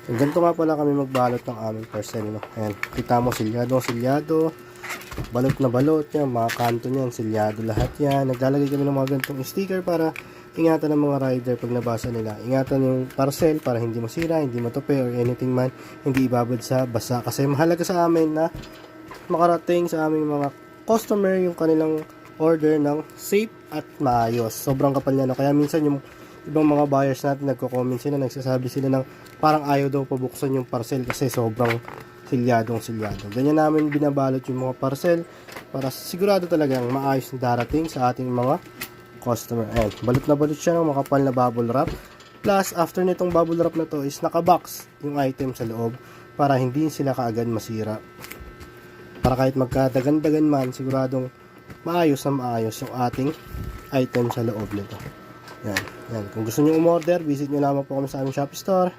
Ganito nga pala kami magbalot ng aming parcel, no? Ayan, kita mo, silyado, balot na balot yan, mga kanto niyan, silyado lahat yan. Naglalagay kami ng mga ganitong sticker para ingatan ng mga rider pag nabasa nila. Ingatan yung parcel para hindi masira, hindi matupi or anything man, hindi ibabad sa basa. Kasi mahalaga sa amin na makarating sa aming mga customer yung kanilang order ng safe at maayos. Sobrang kapal niya, no? Kaya minsan yung ibang mga buyers natin nagko-comment sila, nagsasabi sila ng parang ayaw daw pabuksan yung parcel kasi sobrang silyado. Ganyan namin binabalot yung mga parcel para sigurado talagang maayos na darating sa ating mga customer. Ayan, balot na balot siya ng makapal na bubble wrap. Plus, after nitong bubble wrap na to is nakabox yung item sa loob para hindi sila kaagad masira. Para kahit magkadagan-dagan man, siguradong maayos yung ating item sa loob nito. Yan. Kung gusto niyo umorder, visit nyo lamang po kami sa aming Shopee Store.